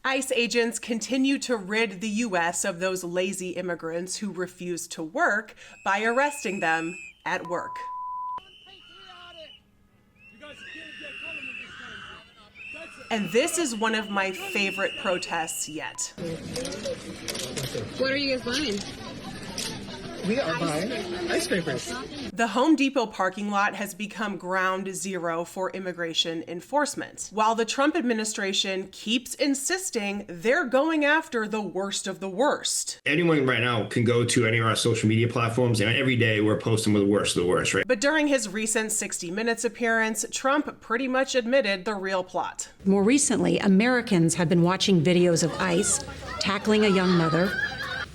ICE agents continue to rid the U.S. of those lazy immigrants who refuse to work by arresting them at work. And this is one of my favorite protests yet. What are you guys buying? We are buying ice scrapers. The Home Depot parking lot has become ground zero for immigration enforcement, while the Trump administration keeps insisting they're going after the worst of the worst. Anyone right now can go to any of our social media platforms, and every day we're posting with the worst of the worst, right? But during his recent 60 Minutes appearance, Trump pretty much admitted the real plot. More recently, Americans have been watching videos of ICE tackling a young mother,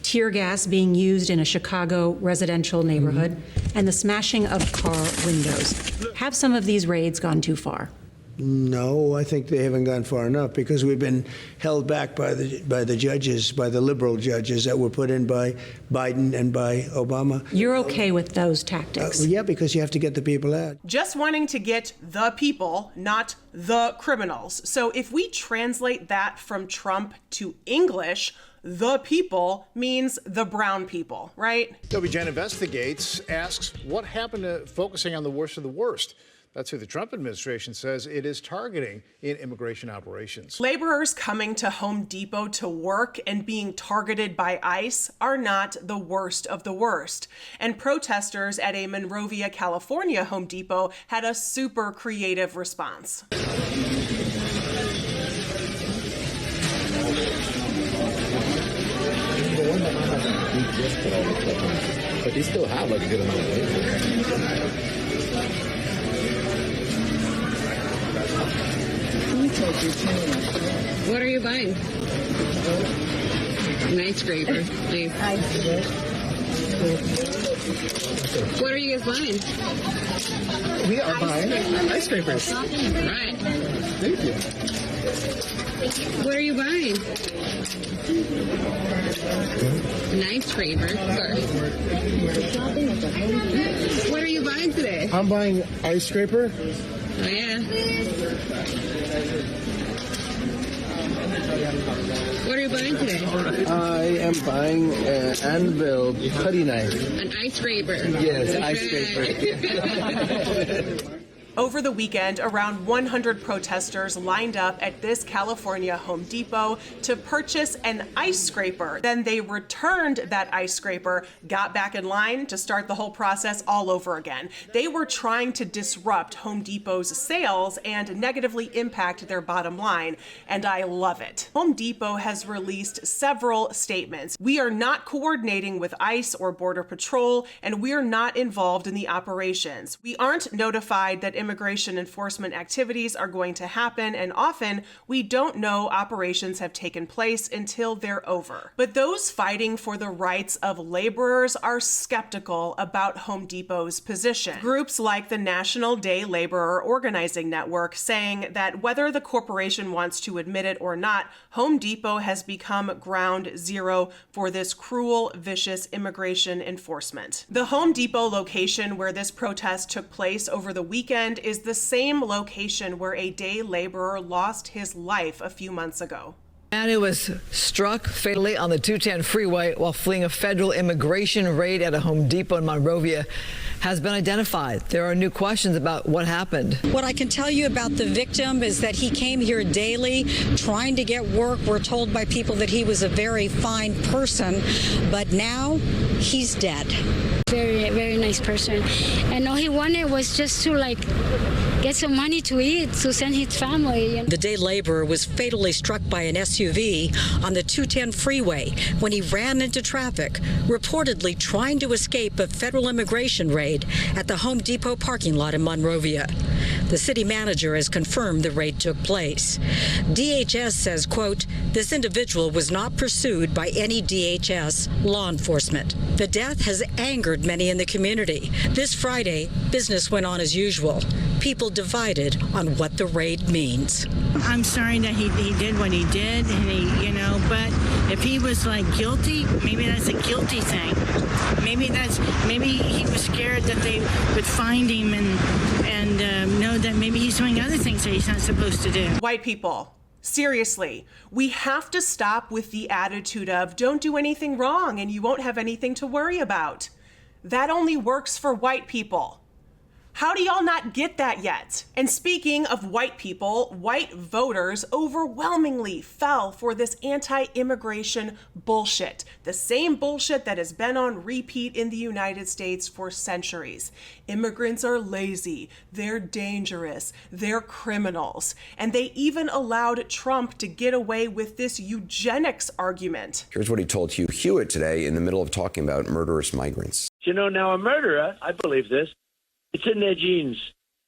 tear gas being used in a Chicago residential neighborhood, and the smashing of car windows. Have some of these raids gone too far? No, I think they haven't gone far enough because we've been held back by the judges, by the liberal judges that were put in by Biden and by Obama. You're okay with those tactics? Yeah, because you have to get the people out. Just wanting to get the people, not the criminals. So if we translate that from Trump to English, the people means the brown people, right? WGN Investigates asks what happened to focusing on the worst of the worst. That's who the Trump administration says it is targeting in immigration operations. Laborers coming to Home Depot to work and being targeted by ICE are not the worst of the worst. And protesters at a Monrovia, California Home Depot had a super creative response. But they still have like a good amount of labor. What are you buying? An ice scraper. Nice. What are you guys buying? We are buying ice scrapers. Right. Thank you. What are you buying? An ice scraper. Sorry. What are you buying today? I'm buying ice scraper. Oh, yeah. What are you buying today? I am buying an anvil putty knife. An ice scraper. Yes, ice scraper. Over the weekend, around 100 protesters lined up at this California Home Depot to purchase an ice scraper. Then they returned that ice scraper, got back in line to start the whole process all over again. They were trying to disrupt Home Depot's sales and negatively impact their bottom line, and I love it. Home Depot has released several statements. We are not coordinating with ICE or Border Patrol, and we're not involved in the operations. We aren't notified that immigration enforcement activities are going to happen, and often we don't know operations have taken place until they're over. But those fighting for the rights of laborers are skeptical about Home Depot's position. Groups like the National Day Laborer Organizing Network saying that whether the corporation wants to admit it or not, Home Depot has become ground zero for this cruel, vicious immigration enforcement. The Home Depot location where this protest took place over the weekend is the same location where a day laborer lost his life a few months ago. A man who was struck fatally on the 210 freeway while fleeing a federal immigration raid at a Home Depot in Monrovia has been identified. There are new questions about what happened. What I can tell you about the victim is that he came here daily trying to get work. We're told by people that he was a very fine person, but now he's dead. Very nice person. And all he wanted was just to get some money to eat, to send his family. The day laborer was fatally struck by an SUV on the 210 freeway when he ran into traffic, reportedly trying to escape a federal immigration raid at the Home Depot parking lot in Monrovia. The city manager has confirmed the raid took place. DHS says, quote, this individual was not pursued by any DHS law enforcement. The death has angered many in the community. This Friday, business went on as usual. People divided on what the raid means. I'm sorry that he did what he did, and but if he was guilty, maybe that's a guilty thing. Maybe he was scared that they would find him and know that maybe he's doing other things that he's not supposed to do. White people, Seriously, we have to stop with the attitude of don't do anything wrong and you won't have anything to worry about. That only works for white people. How do y'all not get that yet? And speaking of white people, white voters overwhelmingly fell for this anti-immigration bullshit. The same bullshit that has been on repeat in the United States for centuries. Immigrants are lazy, they're dangerous, they're criminals. And they even allowed Trump to get away with this eugenics argument. Here's what he told Hugh Hewitt today in the middle of talking about murderous migrants. You know, now a murderer, I believe this, it's in their genes.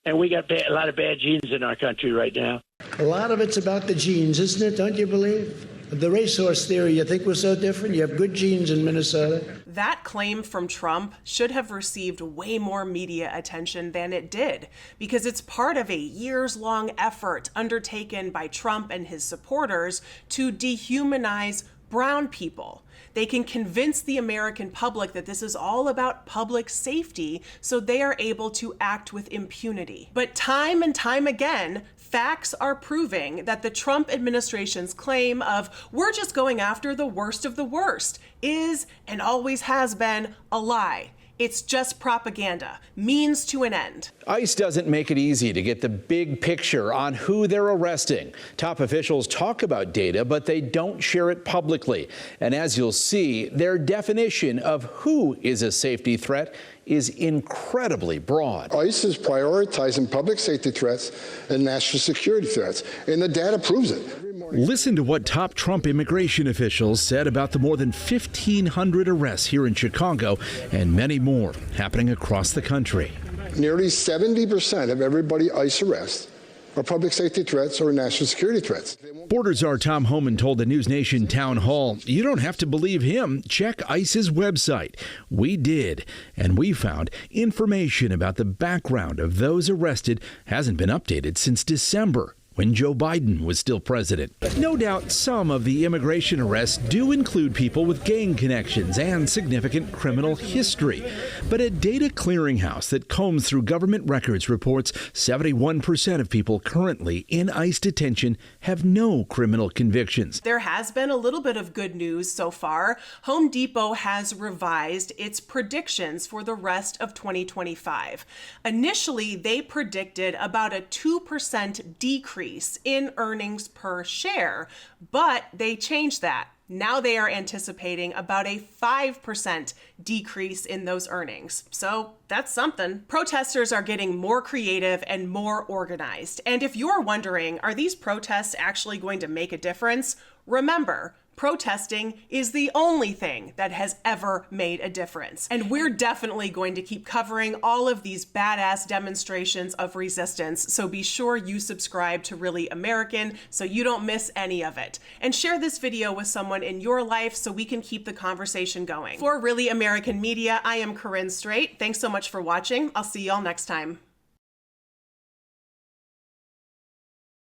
And we got a lot of bad genes in our country right now. A lot of it's about the genes, isn't it? Don't you believe? The racehorse theory, you think we're so different? You have good genes in Minnesota. That claim from Trump should have received way more media attention than it did, because it's part of a years-long effort undertaken by Trump and his supporters to dehumanize brown people. They can convince the American public that this is all about public safety, so they are able to act with impunity. But time and time again, facts are proving that the Trump administration's claim of we're just going after the worst of the worst is, and always has been, a lie. It's just propaganda, means to an end. ICE doesn't make it easy to get the big picture on who they're arresting. Top officials talk about data, but they don't share it publicly. And as you'll see, their definition of who is a safety threat is incredibly broad. ICE is prioritizing public safety threats and national security threats, and the data proves it. Listen to what top Trump immigration officials said about the more than 1,500 arrests here in Chicago and many more happening across the country. Nearly 70% of everybody ICE arrests are public safety threats or national security threats. Border Czar Tom Homan told the News Nation Town Hall, you don't have to believe him. Check ICE's website. We did, and we found information about the background of those arrested hasn't been updated since December, when Joe Biden was still president. No doubt some of the immigration arrests do include people with gang connections and significant criminal history. But a data clearinghouse that combs through government records reports 71% of people currently in ICE detention have no criminal convictions. There has been a little bit of good news so far. Home Depot has revised its predictions for the rest of 2025. Initially, they predicted about a 2% decrease in earnings per share, but they changed that. Now they are anticipating about a 5% decrease in those earnings. So that's something. Protesters are getting more creative and more organized. And if you're wondering, are these protests actually going to make a difference? Remember, protesting is the only thing that has ever made a difference. And we're definitely going to keep covering all of these badass demonstrations of resistance. So be sure you subscribe to Really American so you don't miss any of it. And share this video with someone in your life so we can keep the conversation going. For Really American Media, I am Corinne Straight. Thanks so much for watching. I'll see y'all next time.